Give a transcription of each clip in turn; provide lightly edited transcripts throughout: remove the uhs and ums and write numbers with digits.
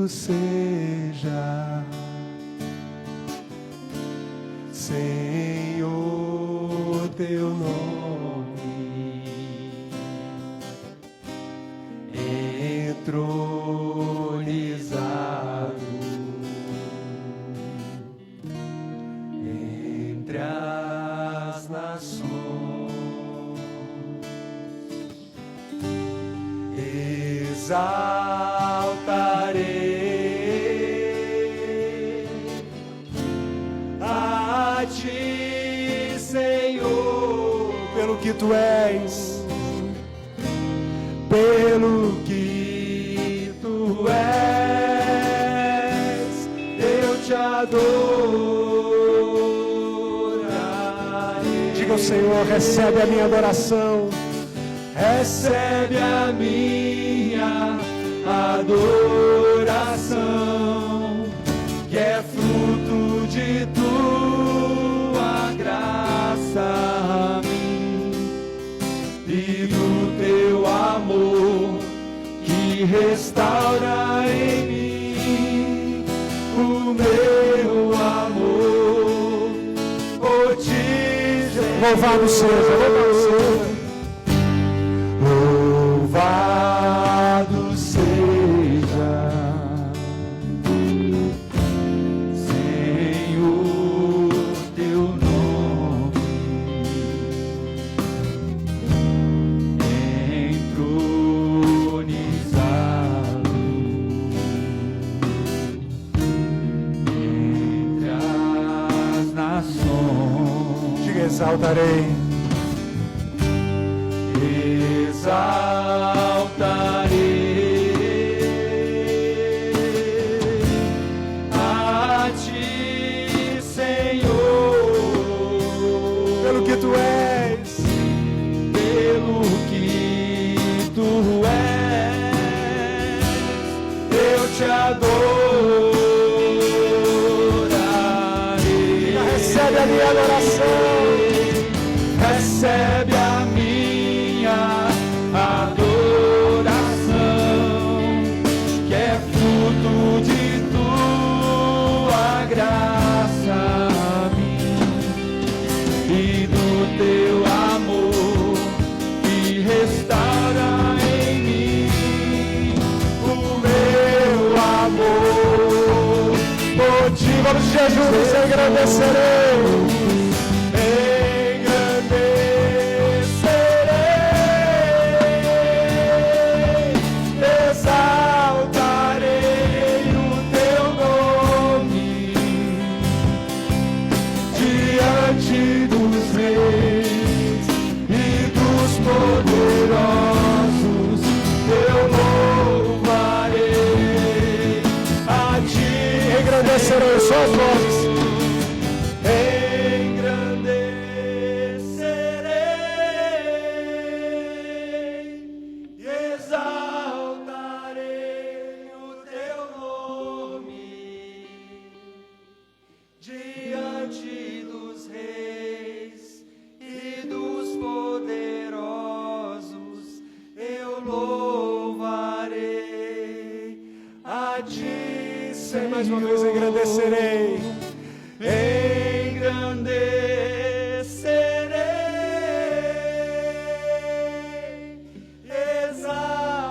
seja, Senhor, teu nome, entronizado entre as nações, exaltarei a ti, Senhor, pelo que tu és, pelo que tu és, eu te adorarei. Diga ao Senhor: recebe a minha adoração, recebe a minha adoração, que é fruto de tua graça a mim e do teu amor que restaura em mim o meu amor. Por ti, louvado seja, louvado seja. Louvado seja, Senhor, teu nome, entronizado entre as nações. Diga: exaltarei. Exaltarei a ti, Senhor, pelo que tu és, pelo que tu és, eu te adorarei. Recebe a minha adoração, recebe a minha adoração, que é fruto de tua graça a mim e do teu amor que restaura em mim o meu amor. Por ti, vamos de jejum, nos engrandecerei. Engrandecerei suas vozes. Engrandecerei e exaltarei o teu nome diante dos reis e dos poderosos. Eu louvarei a ti. Mais uma vez, engrandecerei, engrandecerei,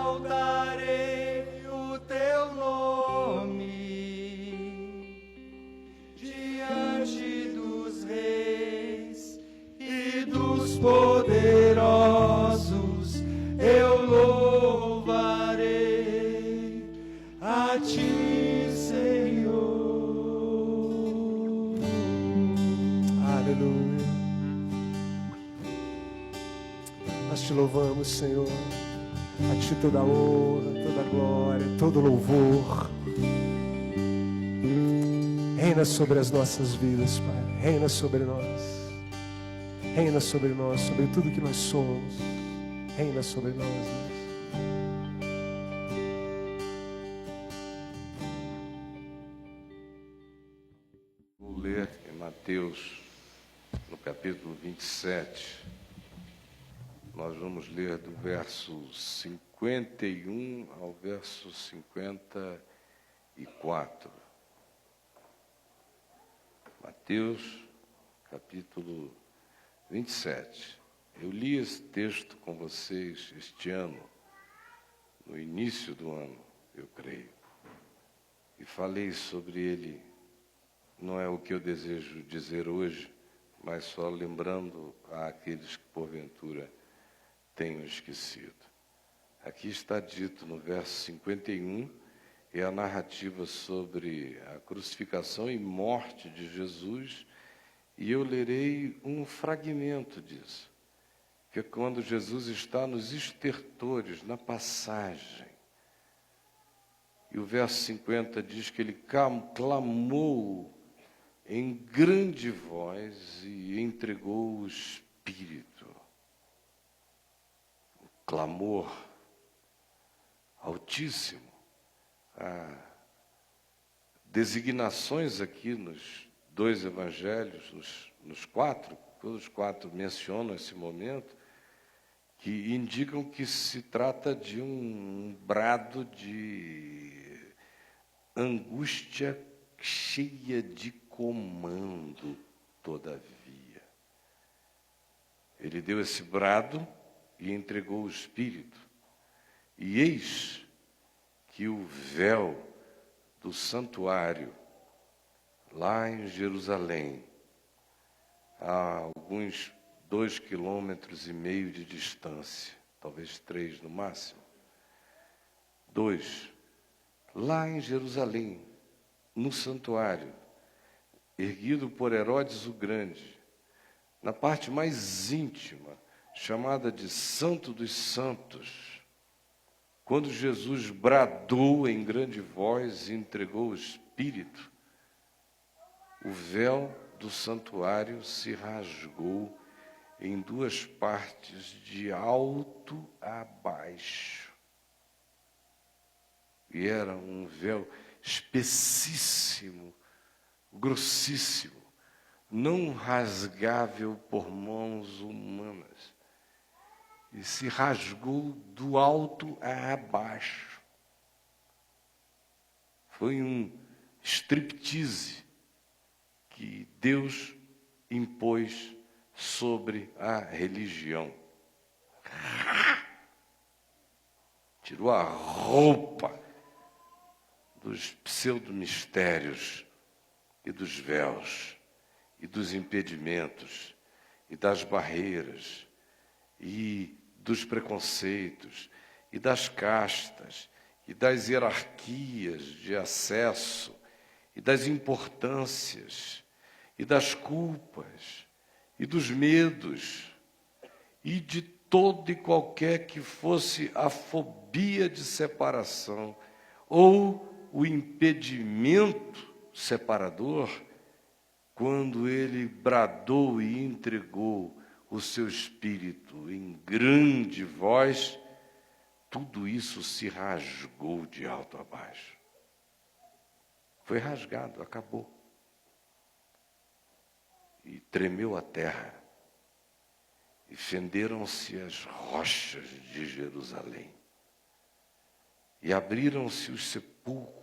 exaltarei o teu nome diante dos reis e dos poderosos. Eu louvarei a ti, Senhor. Aleluia. Nós te louvamos, Senhor. A ti toda a honra, toda a glória, todo o louvor. Reina sobre as nossas vidas, Pai. Reina sobre nós. Reina sobre nós, sobre tudo que nós somos. Reina sobre nós, Deus. Ler em Mateus, no capítulo 27, nós vamos ler do verso 51 ao verso 53. 4. Mateus, capítulo 27. Eu li esse texto com vocês este ano, no início do ano, eu creio. E falei sobre ele. Não é o que eu desejo dizer hoje, mas só lembrando àqueles que, porventura, tenham esquecido. Aqui está dito no verso 51, é a narrativa sobre a crucificação e morte de Jesus, e eu lerei um fragmento disso, que é quando Jesus está nos estertores, na passagem. E o verso 50 diz que ele clamou em grande voz e entregou o Espírito. O clamor altíssimo. Há designações aqui nos dois evangelhos, nos quatro, todos os quatro mencionam esse momento, que indicam que se trata de um brado de angústia cheia de comando, todavia. Ele deu esse brado e entregou o Espírito. E eis que o véu do santuário, lá em Jerusalém, a alguns 2,5 quilômetros de distância, talvez 3 no máximo. 2, lá em Jerusalém, no santuário, erguido por Herodes o Grande, na parte mais íntima, chamada de Santo dos Santos, quando Jesus bradou em grande voz e entregou o Espírito, o véu do santuário se rasgou em 2 partes, de alto a baixo. E era um véu espessíssimo, grossíssimo, não rasgável por mãos humanas. E se rasgou do alto a baixo. Foi um striptease que Deus impôs sobre a religião. Tirou a roupa dos pseudo-mistérios e dos véus e dos impedimentos e das barreiras e dos preconceitos e das castas e das hierarquias de acesso e das importâncias e das culpas e dos medos e de todo e qualquer que fosse a fobia de separação ou o impedimento separador, quando ele bradou e entregou o seu Espírito em grande voz, tudo isso se rasgou de alto a baixo. Foi rasgado, acabou. E tremeu a terra. E fenderam-se as rochas de Jerusalém. E abriram-se os sepulcros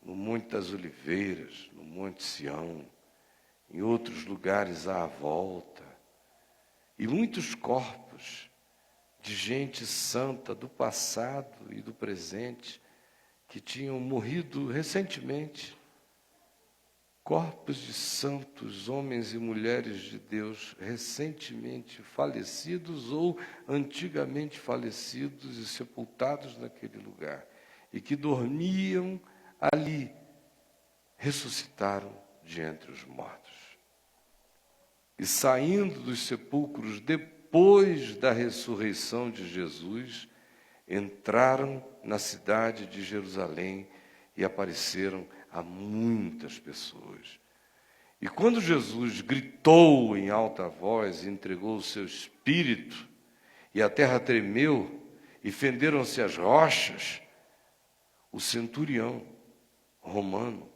no Monte das Oliveiras, no Monte Sião, em outros lugares à volta. E muitos corpos de gente santa do passado e do presente que tinham morrido recentemente, corpos de santos, homens e mulheres de Deus recentemente falecidos ou antigamente falecidos e sepultados naquele lugar, e que dormiam ali, ressuscitaram de entre os mortos. E saindo dos sepulcros depois da ressurreição de Jesus, entraram na cidade de Jerusalém e apareceram a muitas pessoas. E quando Jesus gritou em alta voz e entregou o seu Espírito, e a terra tremeu, e fenderam-se as rochas, o centurião romano,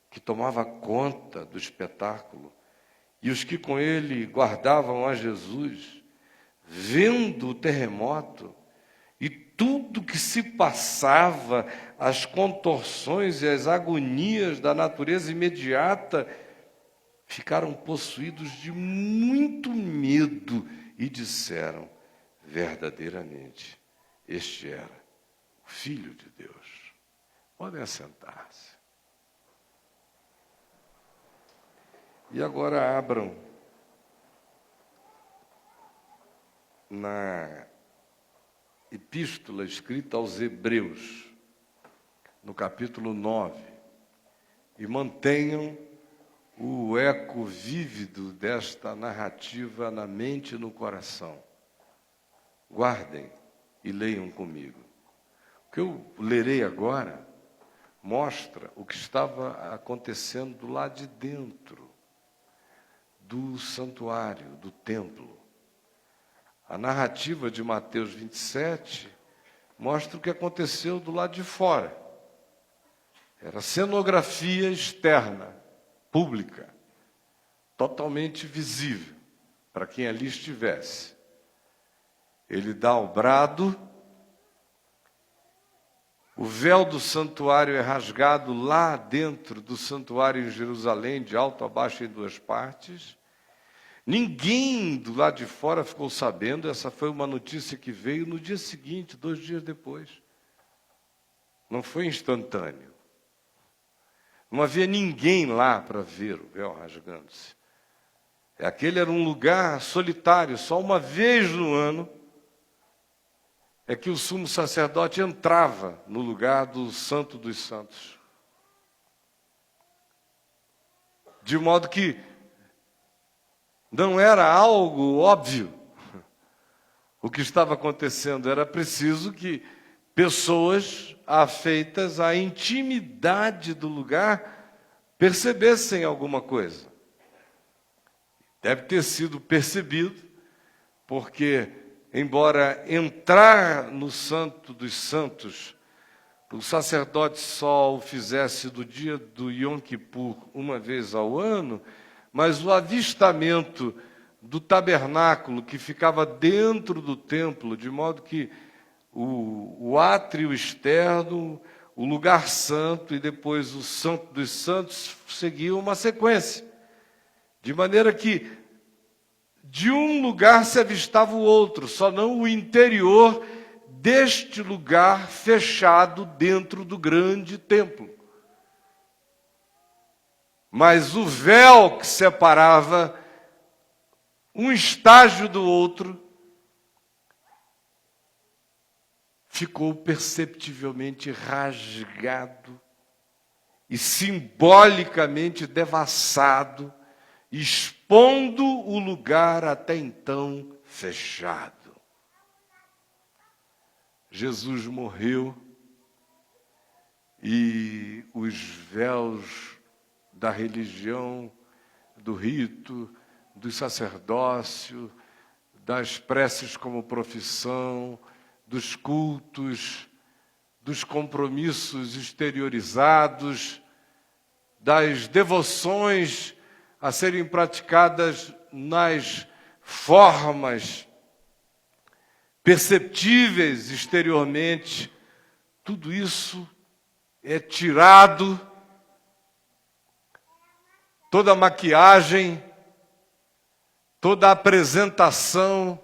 que tomava conta do espetáculo, e os que com ele guardavam a Jesus, vendo o terremoto e tudo que se passava as contorções e as agonias da natureza imediata, ficaram possuídos de muito medo e disseram: verdadeiramente, este era o Filho de Deus. Podem assentar-se. E agora abram na epístola escrita aos Hebreus, no capítulo 9, e mantenham o eco vívido desta narrativa na mente e no coração. Guardem e leiam comigo. O que eu lerei agora mostra o que estava acontecendo do lado de dentro do santuário, do templo. A narrativa de Mateus 27 mostra o que aconteceu do lado de fora. Era cenografia externa, pública, totalmente visível para quem ali estivesse. Ele dá o brado, o véu do santuário é rasgado lá dentro do santuário em Jerusalém, de alto a baixo em duas partes. Ninguém do lado de fora ficou sabendo, essa foi uma notícia que veio no dia seguinte, 2 dias depois. Não foi instantâneo. Não havia ninguém lá para ver o véu rasgando-se. Aquele era um lugar solitário, só uma vez no ano é que o sumo sacerdote entrava no lugar do Santo dos Santos. De modo que não era algo óbvio o que estava acontecendo, era preciso que pessoas afeitas à intimidade do lugar percebessem alguma coisa. Deve ter sido percebido, porque, embora entrar no Santo dos Santos, o sacerdote só o fizesse do dia do Yom Kippur uma vez ao ano, mas o avistamento do tabernáculo que ficava dentro do templo, de modo que o átrio externo, o lugar santo e depois o Santo dos Santos seguiam uma sequência. De maneira que de um lugar se avistava o outro, só não o interior deste lugar fechado dentro do grande templo. Mas o véu que separava um estágio do outro ficou perceptivelmente rasgado e simbolicamente devassado, expondo o lugar até então fechado. Jesus morreu e os véus da religião, do rito, do sacerdócio, das preces como profissão, dos cultos, dos compromissos exteriorizados, das devoções a serem praticadas nas formas perceptíveis exteriormente, tudo isso é tirado, toda a maquiagem, toda a apresentação,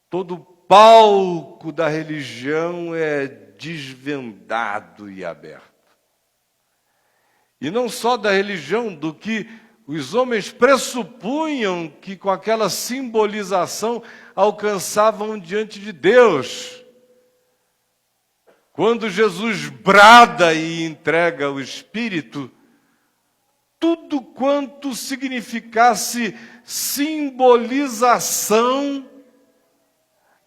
todo o palco da religião é desvendado e aberto. E não só da religião, do que os homens pressupunham que com aquela simbolização alcançavam diante de Deus. Quando Jesus brada e entrega o Espírito, tudo quanto significasse simbolização,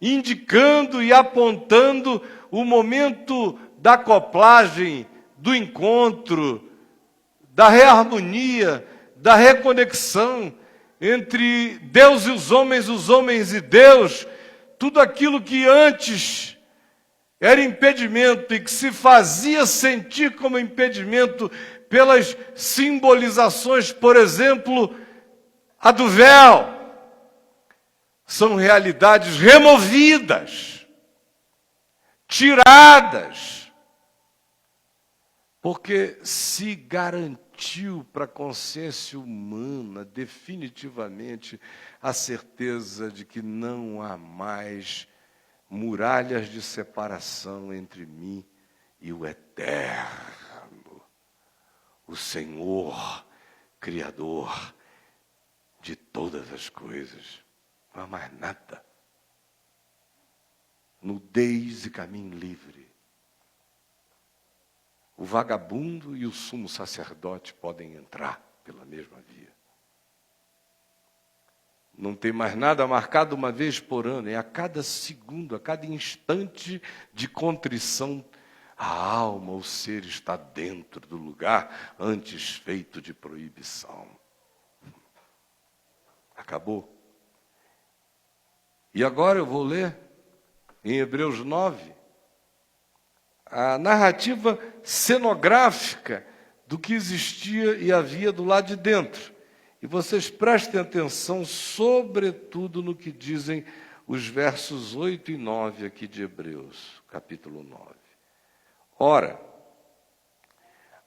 indicando e apontando o momento da acoplagem, do encontro, da reharmonia, da reconexão entre Deus e os homens e Deus, tudo aquilo que antes era impedimento e que se fazia sentir como impedimento pelas simbolizações, por exemplo, a do véu, são realidades removidas, tiradas, Porque se garantiu para a consciência humana definitivamente a certeza de que não há mais muralhas de separação entre mim e o Eterno, o Senhor, Criador de todas as coisas. Não há mais nada. Nudez e caminho livre. O vagabundo e o sumo sacerdote podem entrar pela mesma via. Não tem mais nada marcado uma vez por ano, é a cada segundo, a cada instante de contrição, a alma, o ser está dentro do lugar antes feito de proibição. Acabou. E agora eu vou ler em Hebreus 9, a narrativa cenográfica do que existia e havia do lado de dentro. E vocês prestem atenção, sobretudo, no que dizem os versos 8 e 9 aqui de Hebreus, capítulo 9. Ora,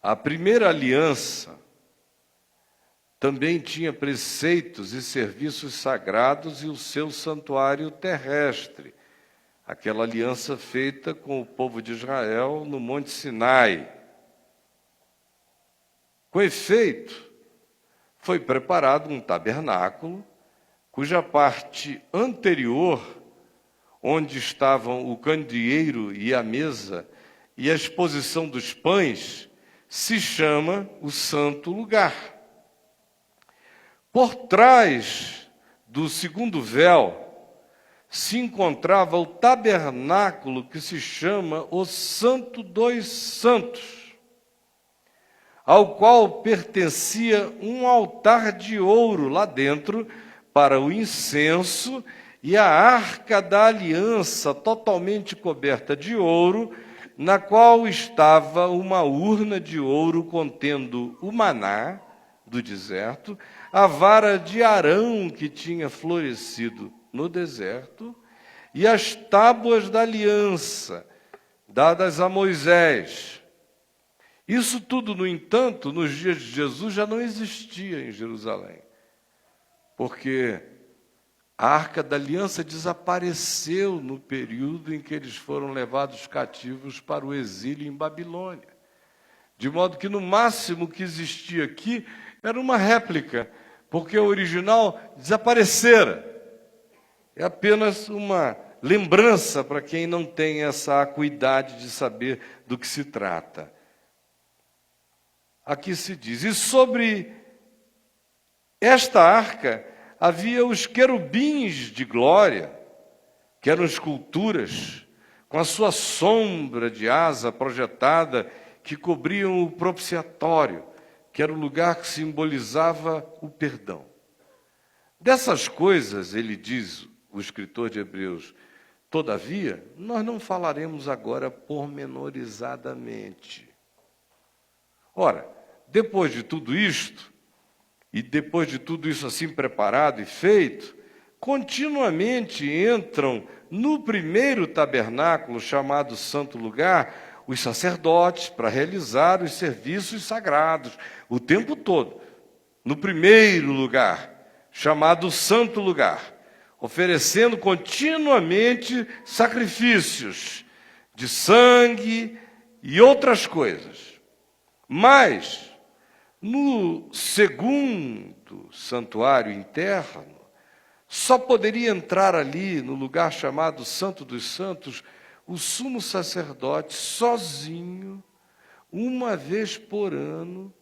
a primeira aliança também tinha preceitos e serviços sagrados e o seu santuário terrestre, aquela aliança feita com o povo de Israel no Monte Sinai. Com efeito, foi preparado um tabernáculo, cuja parte anterior, onde estavam o candeeiro e a mesa e a exposição dos pães, se chama o Santo Lugar. Por trás do segundo véu, se encontrava o tabernáculo que se chama o Santo dos Santos, ao qual pertencia um altar de ouro lá dentro para o incenso e a arca da aliança totalmente coberta de ouro, na qual estava uma urna de ouro contendo o maná do deserto, a vara de Arão que tinha florescido no deserto, e as tábuas da aliança, dadas a Moisés. Isso tudo, no entanto, nos dias de Jesus já não existia em Jerusalém, porque a Arca da Aliança desapareceu no período em que eles foram levados cativos para o exílio em Babilônia. De modo que, no máximo que existia aqui, era uma réplica, porque o original desaparecera. É apenas uma lembrança para quem não tem essa acuidade de saber do que se trata. Aqui se diz, e sobre esta arca havia os querubins de glória, que eram esculturas, com a sua sombra de asa projetada, que cobriam o propiciatório, que era o lugar que simbolizava o perdão. Dessas coisas, ele diz, o escritor de Hebreus, todavia, nós não falaremos agora pormenorizadamente. Ora, depois de tudo isto, e depois de tudo isso assim preparado e feito, continuamente entram no primeiro tabernáculo, chamado Santo Lugar, os sacerdotes para realizar os serviços sagrados, o tempo todo. No primeiro lugar, chamado Santo Lugar, oferecendo continuamente sacrifícios de sangue e outras coisas. Mas, no segundo santuário interno, só poderia entrar ali, no lugar chamado Santo dos Santos, o sumo sacerdote sozinho, uma vez por ano,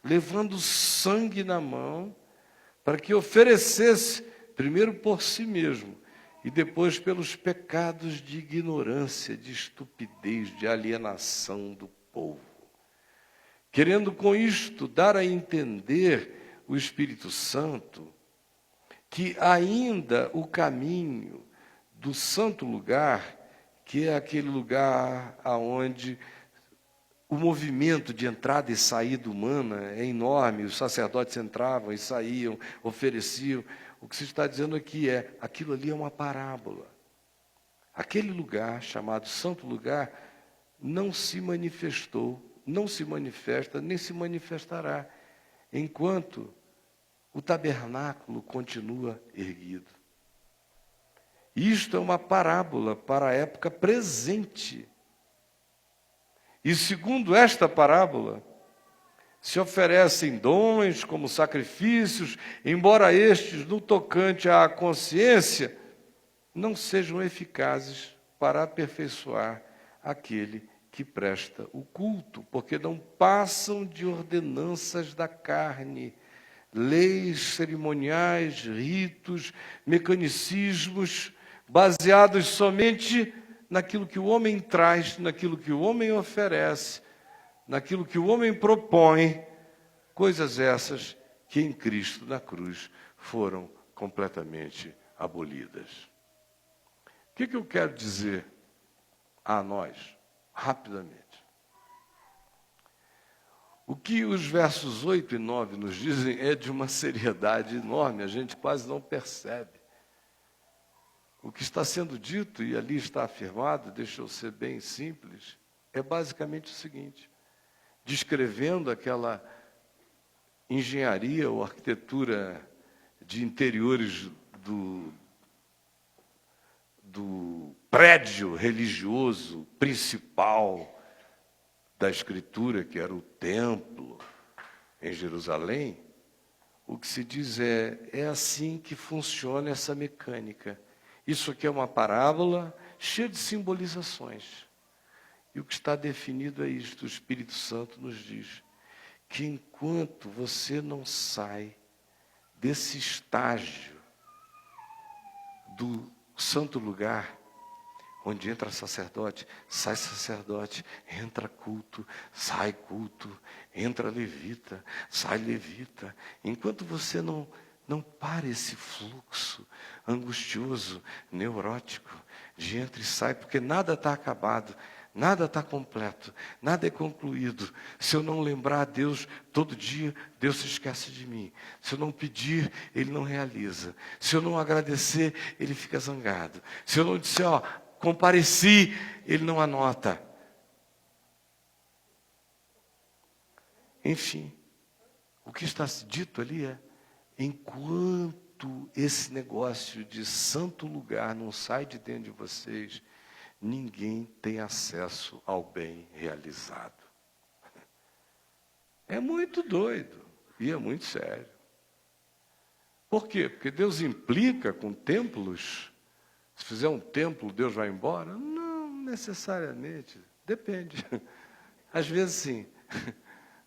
levando sangue na mão, para que oferecesse, primeiro por si mesmo, e depois pelos pecados de ignorância, de estupidez, de alienação do povo. Querendo com isto dar a entender o Espírito Santo que ainda o caminho do santo lugar, que é aquele lugar aonde o movimento de entrada e saída humana é enorme, os sacerdotes entravam e saíam, ofereciam. O que se está dizendo aqui é, aquilo ali é uma parábola. Aquele lugar, chamado Santo Lugar, não se manifestou não se manifesta, nem se manifestará, enquanto o tabernáculo continua erguido. Isto é uma parábola para a época presente. E segundo esta parábola, se oferecem dons como sacrifícios, embora estes, no tocante à consciência, não sejam eficazes para aperfeiçoar aquele que presta o culto, porque não passam de ordenanças da carne, leis cerimoniais, ritos, mecanicismos, baseados somente naquilo que o homem traz, naquilo que o homem oferece, naquilo que o homem propõe, coisas essas que em Cristo na cruz foram completamente abolidas. O que eu quero dizer a nós, rapidamente? O que os versos 8 e 9 nos dizem é de uma seriedade enorme, a gente quase não percebe. O que está sendo dito, e ali está afirmado, deixa eu ser bem simples, é basicamente o seguinte: descrevendo aquela engenharia ou arquitetura de interiores do prédio religioso principal da Escritura, que era o templo em Jerusalém, o que se diz é assim que funciona essa mecânica. Isso aqui é uma parábola cheia de simbolizações. E o que está definido é isto: o Espírito Santo nos diz que enquanto você não sai desse estágio do santo lugar, onde entra sacerdote, sai sacerdote, entra culto, sai culto, entra levita, sai levita, enquanto você não para esse fluxo angustioso, neurótico, de entra e sai, porque nada está acabado, nada está completo, nada é concluído. Se eu não lembrar a Deus todo dia, Deus se esquece de mim. Se eu não pedir, Ele não realiza. Se eu não agradecer, Ele fica zangado. Se eu não disser, compareci, Ele não anota. Enfim, o que está dito ali é: enquanto esse negócio de santo lugar não sai de dentro de vocês, ninguém tem acesso ao bem realizado. É muito doido e é muito sério. Por quê? Porque Deus implica com templos. Se fizer um templo, Deus vai embora? Não necessariamente. Depende. Às vezes sim,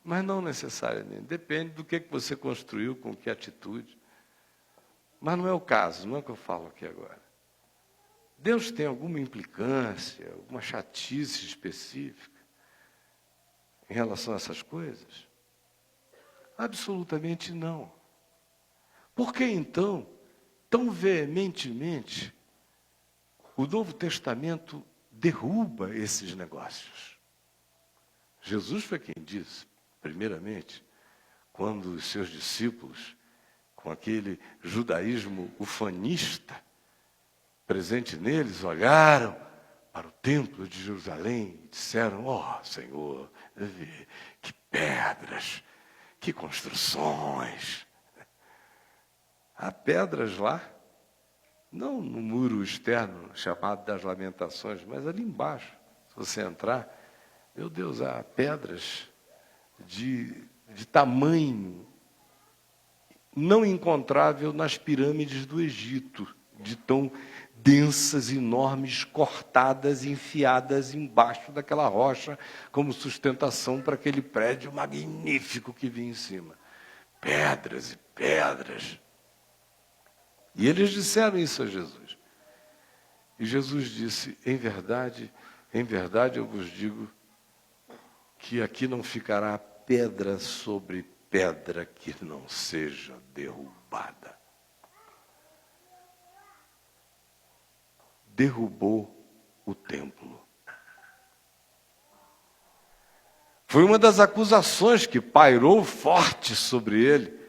mas não necessariamente. Depende do que você construiu, com que atitude. Mas não é o caso, não é o que eu falo aqui agora. Deus tem alguma implicância, alguma chatice específica em relação a essas coisas? Absolutamente não. Por que então, tão veementemente, o Novo Testamento derruba esses negócios? Jesus foi quem disse, primeiramente, quando os seus discípulos, com aquele judaísmo ufanista presente neles, olharam para o templo de Jerusalém e disseram: Senhor, que pedras, que construções. Há pedras lá, não no muro externo chamado das Lamentações, mas ali embaixo, se você entrar, meu Deus, há pedras de tamanho não encontrável nas pirâmides do Egito, de tão densas, enormes, cortadas, enfiadas embaixo daquela rocha, como sustentação para aquele prédio magnífico que vinha em cima. Pedras e pedras. E eles disseram isso a Jesus. E Jesus disse: em verdade eu vos digo que aqui não ficará pedra sobre pedra que não seja derrubada. Derrubou o templo. Foi uma das acusações que pairou forte sobre ele,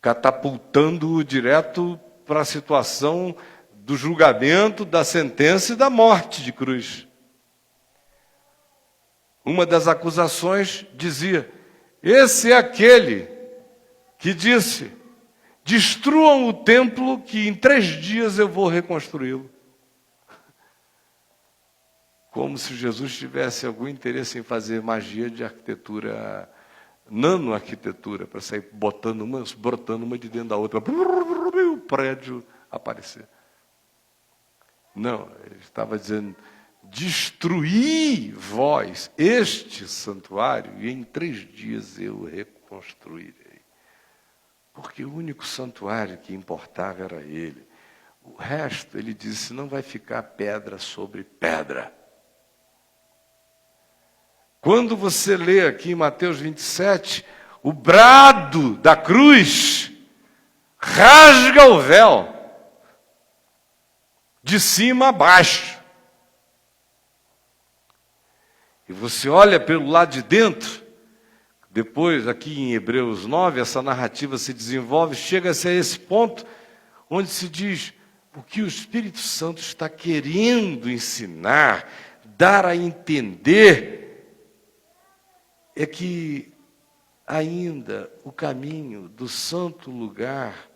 catapultando-o direto para a situação do julgamento, da sentença e da morte de cruz. Uma das acusações dizia: esse é aquele que disse: destruam o templo que em 3 dias eu vou reconstruí-lo. Como se Jesus tivesse algum interesse em fazer magia de arquitetura, nanoarquitetura, para sair brotando uma de dentro da outra, e o prédio aparecer. Não, ele estava dizendo: destruí vós este santuário e em 3 dias eu reconstruirei. Porque o único santuário que importava era ele. O resto, ele disse, não vai ficar pedra sobre pedra. Quando você lê aqui em Mateus 27, o brado da cruz rasga o véu de cima a baixo. E você olha pelo lado de dentro, depois aqui em Hebreus 9, essa narrativa se desenvolve, chega-se a esse ponto onde se diz: o que o Espírito Santo está querendo ensinar, dar a entender, é que ainda o caminho do santo lugar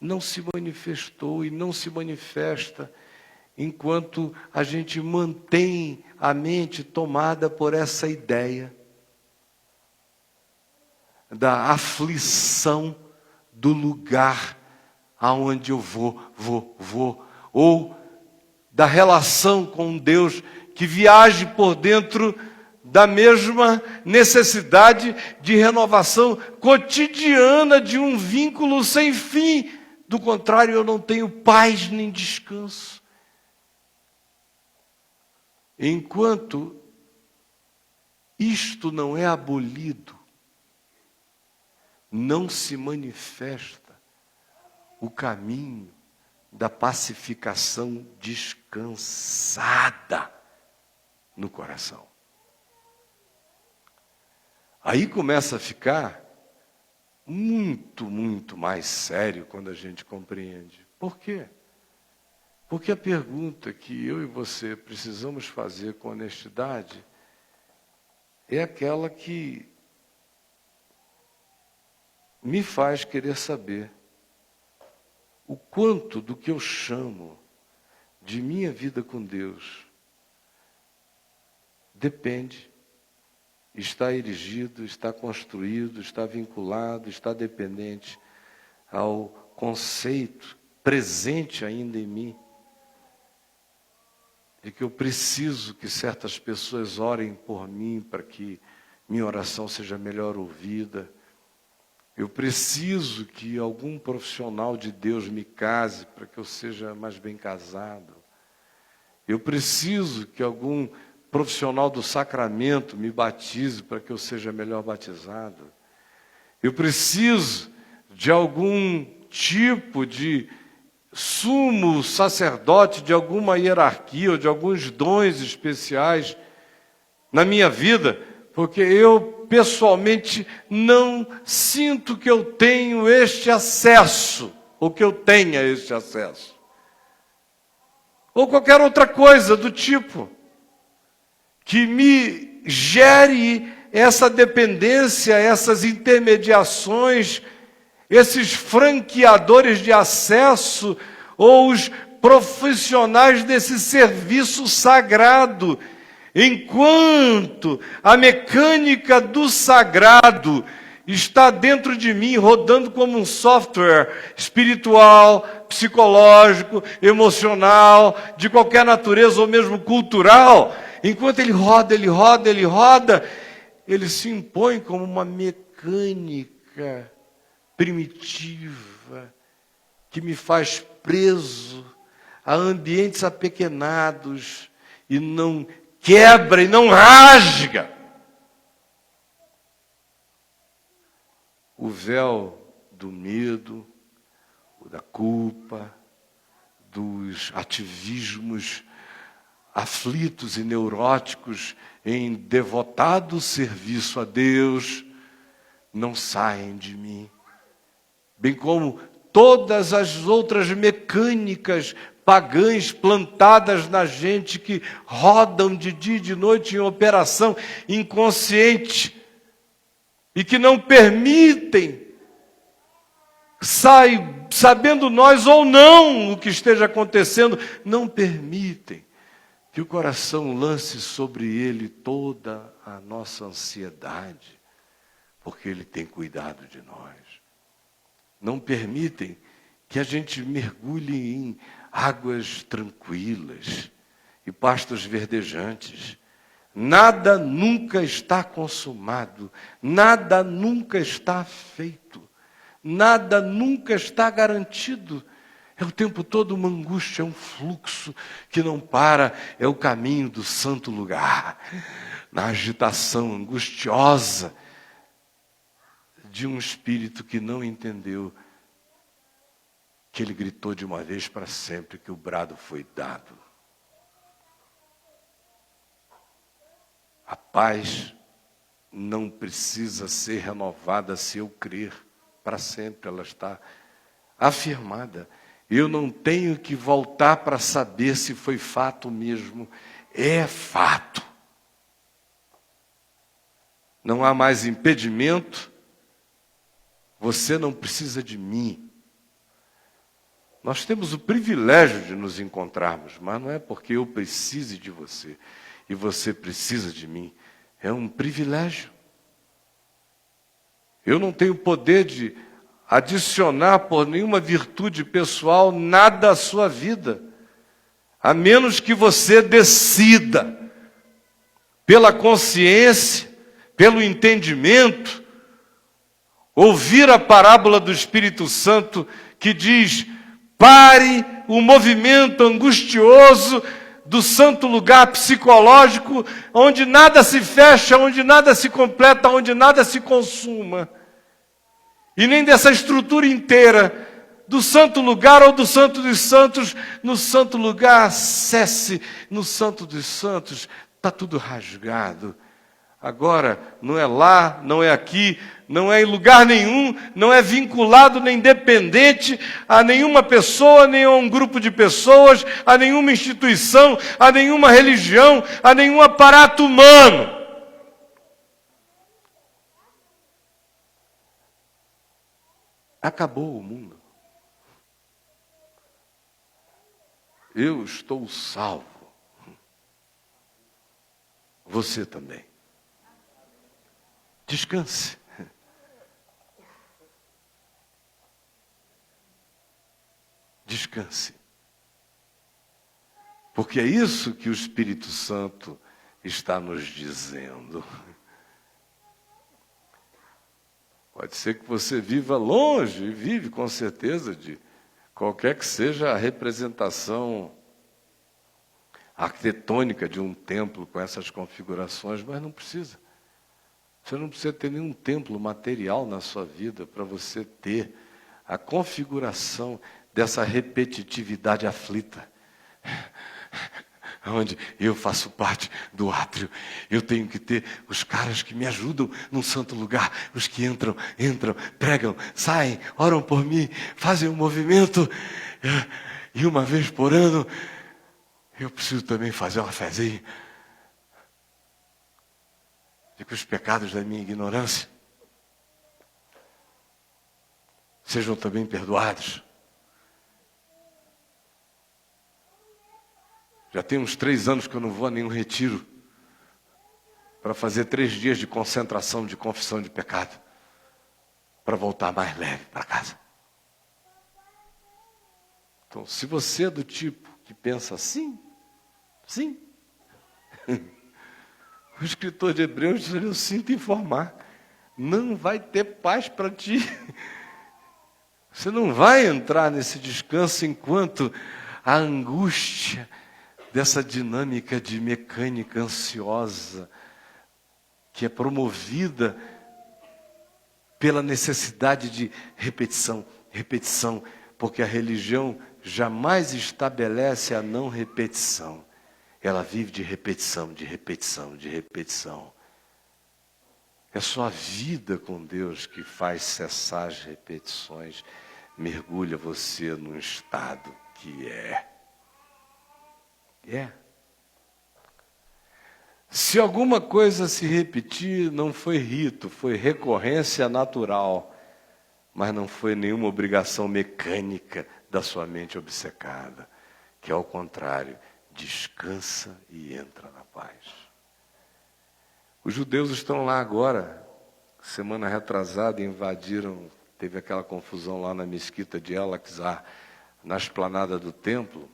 não se manifestou e não se manifesta enquanto a gente mantém a mente tomada por essa ideia da aflição do lugar aonde eu vou, ou da relação com Deus que viaje por dentro da mesma necessidade de renovação cotidiana de um vínculo sem fim. Do contrário, eu não tenho paz nem descanso. Enquanto isto não é abolido, não se manifesta o caminho da pacificação descansada no coração. Aí começa a ficar muito, muito mais sério quando a gente compreende. Por quê? Porque a pergunta que eu e você precisamos fazer com honestidade é aquela que me faz querer saber o quanto do que eu chamo de minha vida com Deus depende, está erigido, está construído, está vinculado, está dependente ao conceito presente ainda em mim, de que eu preciso que certas pessoas orem por mim para que minha oração seja melhor ouvida. Eu preciso que algum profissional de Deus me case para que eu seja mais bem casado. Eu preciso que algum profissional do sacramento me batize para que eu seja melhor batizado. Eu preciso de algum tipo de sumo sacerdote, de alguma hierarquia ou de alguns dons especiais na minha vida, porque eu pessoalmente não sinto que eu tenho este acesso, ou que eu tenha este acesso. Ou qualquer outra coisa do tipo que me gere essa dependência, essas intermediações, esses franqueadores de acesso, ou os profissionais desse serviço sagrado. Enquanto a mecânica do sagrado está dentro de mim, rodando como um software espiritual, psicológico, emocional, de qualquer natureza ou mesmo cultural, enquanto ele roda, ele se impõe como uma mecânica primitiva que me faz preso a ambientes apequenados e não quebra e não rasga o véu do medo, da culpa, dos ativismos aflitos e neuróticos em devotado serviço a Deus, não saem de mim. Bem como todas as outras mecânicas pagãs plantadas na gente que rodam de dia e de noite em operação inconsciente e que não permitem, sabendo nós ou não o que esteja acontecendo, não permitem que o coração lance sobre ele toda a nossa ansiedade, porque ele tem cuidado de nós. Não permitem que a gente mergulhe em águas tranquilas e pastos verdejantes. Nada nunca está consumado, nada nunca está feito, nada nunca está garantido. É o tempo todo uma angústia, é um fluxo que não para, é o caminho do santo lugar, na agitação angustiosa de um espírito que não entendeu que ele gritou de uma vez para sempre que o brado foi dado. A paz não precisa ser renovada se eu crer para sempre, ela está afirmada. Eu não tenho que voltar para saber se foi fato mesmo. É fato. Não há mais impedimento. Você não precisa de mim. Nós temos o privilégio de nos encontrarmos, mas não é porque eu precise de você e você precisa de mim. É um privilégio. Eu não tenho poder de adicionar por nenhuma virtude pessoal nada à sua vida, a menos que você decida, pela consciência, pelo entendimento, ouvir a parábola do Espírito Santo que diz: pare o movimento angustioso do santo lugar psicológico, onde nada se fecha, onde nada se completa, onde nada se consuma. E nem dessa estrutura inteira, do santo lugar ou do santo dos santos, no santo lugar cesse, no santo dos santos, está tudo rasgado. Agora, não é lá, não é aqui, não é em lugar nenhum, não é vinculado nem dependente a nenhuma pessoa, nem a um grupo de pessoas, a nenhuma instituição, a nenhuma religião, a nenhum aparato humano. Acabou o mundo. Eu estou salvo. Você também. Descanse. Descanse. Porque é isso que o Espírito Santo está nos dizendo. Pode ser que você viva longe, e vive com certeza de qualquer que seja a representação arquitetônica de um templo com essas configurações, mas não precisa. Você não precisa ter nenhum templo material na sua vida para você ter a configuração dessa repetitividade aflita, onde eu faço parte do átrio. Eu tenho que ter os caras que me ajudam num santo lugar, os que entram, pregam, saem, oram por mim, fazem um movimento, e uma vez por ano eu preciso também fazer uma fezinha de que os pecados da minha ignorância sejam também perdoados. Já tem uns 3 anos que eu não vou a nenhum retiro para fazer 3 dias de concentração de confissão de pecado, para voltar mais leve para casa. Então, se você é do tipo que pensa assim, sim. O escritor de Hebreus diz: eu sinto informar, não vai ter paz para ti. Você não vai entrar nesse descanso enquanto a angústia dessa dinâmica de mecânica ansiosa, que é promovida pela necessidade de repetição, porque a religião jamais estabelece a não repetição. Ela vive de repetição. É só a vida com Deus que faz cessar as repetições. mergulha você num estado que é. Se alguma coisa se repetir, não foi rito, foi recorrência natural, mas não foi nenhuma obrigação mecânica da sua mente obcecada, que ao contrário, descansa e entra na paz. Os judeus estão lá agora, semana retrasada, invadiram, teve aquela confusão lá na mesquita de Al-Aqsa, na esplanada do templo.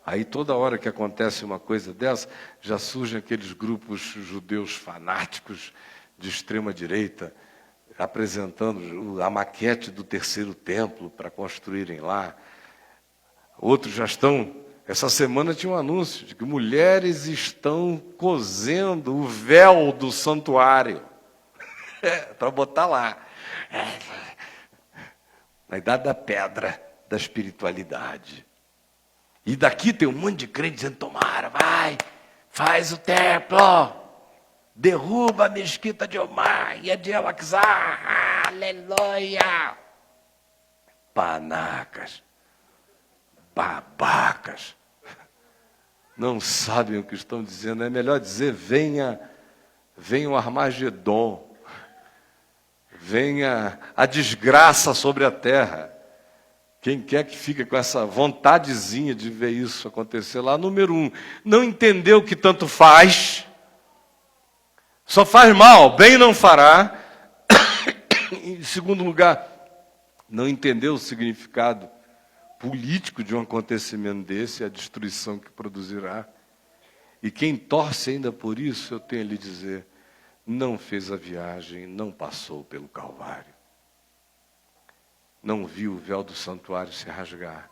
Aí toda hora que acontece uma coisa dessa, já surgem aqueles grupos judeus fanáticos de extrema direita, apresentando a maquete do terceiro templo para construírem lá. Outros já estão... Essa semana tinha um anúncio de que mulheres estão cosendo o véu do santuário para botar lá. Na idade da pedra da espiritualidade. E daqui tem um monte de crente dizendo, tomara, vai, faz o templo, derruba a mesquita de Omar e a de Al-Aqsa, aleluia. Panacas, babacas, não sabem o que estão dizendo. É melhor dizer, venha o Armagedon, venha a desgraça sobre a terra. Quem quer que fique com essa vontadezinha de ver isso acontecer lá, número 1, não entendeu que tanto faz, só faz mal, bem não fará. Em segundo lugar, não entendeu o significado político de um acontecimento desse, a destruição que produzirá. E quem torce ainda por isso, eu tenho a lhe dizer, não fez a viagem, não passou pelo Calvário. Não viu o véu do santuário se rasgar.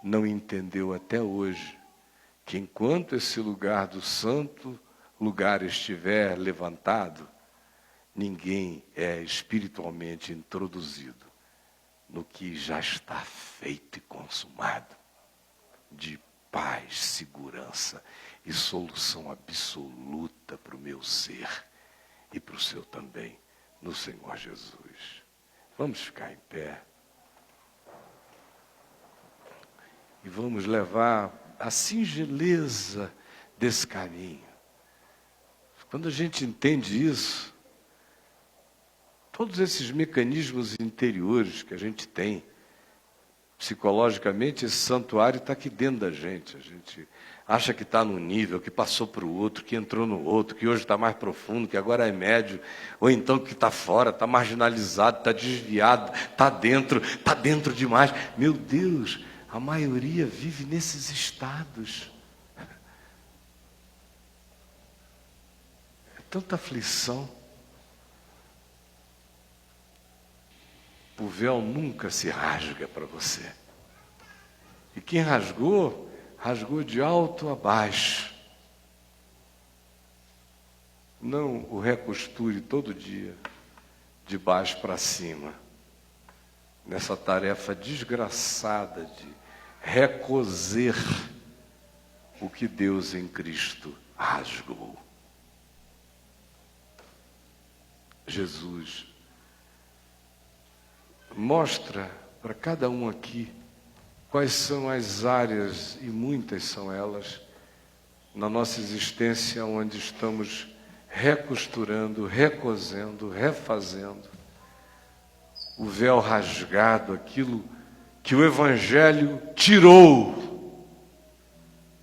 Não entendeu até hoje que enquanto esse lugar do santo lugar estiver levantado, ninguém é espiritualmente introduzido no que já está feito e consumado, de paz, segurança e solução absoluta para o meu ser e para o seu também, no Senhor Jesus. Vamos ficar em pé. E vamos levar a singeleza desse caminho. Quando a gente entende isso, todos esses mecanismos interiores que a gente tem, psicologicamente, esse santuário está aqui dentro da gente. A gente acha que está num nível, que passou para o outro, que entrou no outro, que hoje está mais profundo, que agora é médio, ou então que está fora, está marginalizado, está desviado, está dentro demais. Meu Deus, a maioria vive nesses estados. É tanta aflição. O véu nunca se rasga para você. E quem rasgou, rasgou de alto a baixo. Não o recosture todo dia, de baixo para cima, nessa tarefa desgraçada de recoser o que Deus em Cristo rasgou. Jesus mostra para cada um aqui quais são as áreas, e muitas são elas, na nossa existência onde estamos recosturando, recosendo, refazendo o véu rasgado, aquilo que o Evangelho tirou,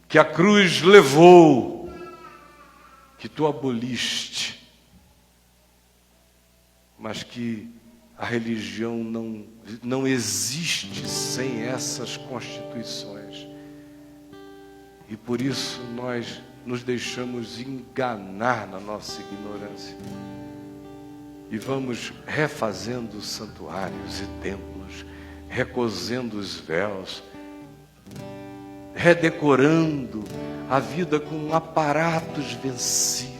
que a cruz levou, que tu aboliste, mas que a religião não existe sem essas constituições. E por isso nós nos deixamos enganar na nossa ignorância. E vamos refazendo santuários e templos, recosendo os véus, redecorando a vida com aparatos vencidos,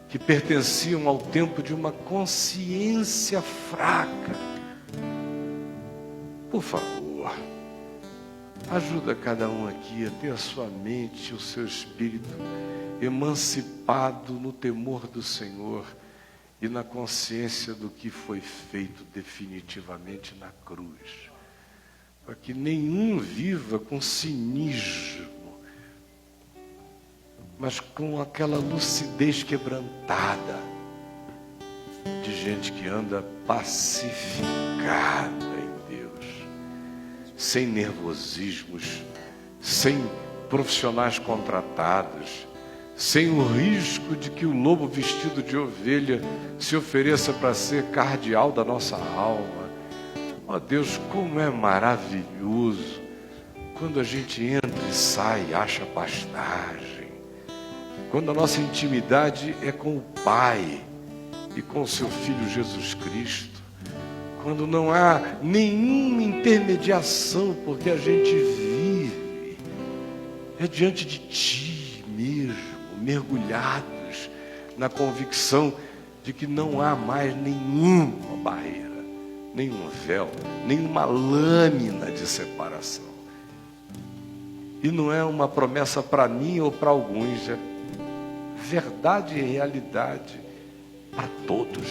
que pertenciam ao tempo de uma consciência fraca. Por favor, ajuda cada um aqui a ter a sua mente, o seu espírito emancipado no temor do Senhor e na consciência do que foi feito definitivamente na cruz, para que nenhum viva com cinismo, mas com aquela lucidez quebrantada de gente que anda pacificada em Deus, sem nervosismos, sem profissionais contratados, sem o risco de que o lobo vestido de ovelha se ofereça para ser cardeal da nossa alma. Ó Deus, como é maravilhoso quando a gente entra e sai e acha pastagem, quando a nossa intimidade é com o Pai e com o seu Filho Jesus Cristo, quando não há nenhuma intermediação, porque a gente vive diante de Ti mesmo, mergulhados na convicção de que não há mais nenhuma barreira, nenhum véu, nenhuma lâmina de separação. E não é uma promessa para mim ou para alguns, é verdade e realidade para todos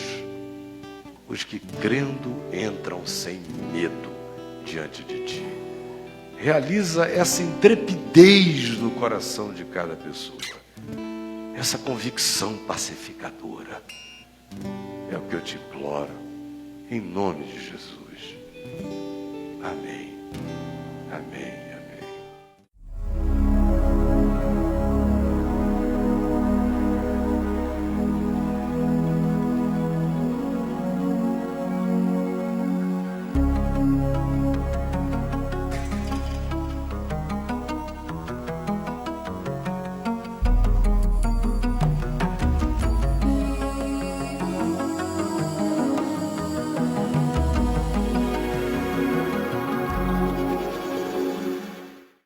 os que crendo entram sem medo diante de Ti. Realiza essa intrepidez no coração de cada pessoa, essa convicção pacificadora. É o que eu te imploro, em nome de Jesus. Amém. Amém.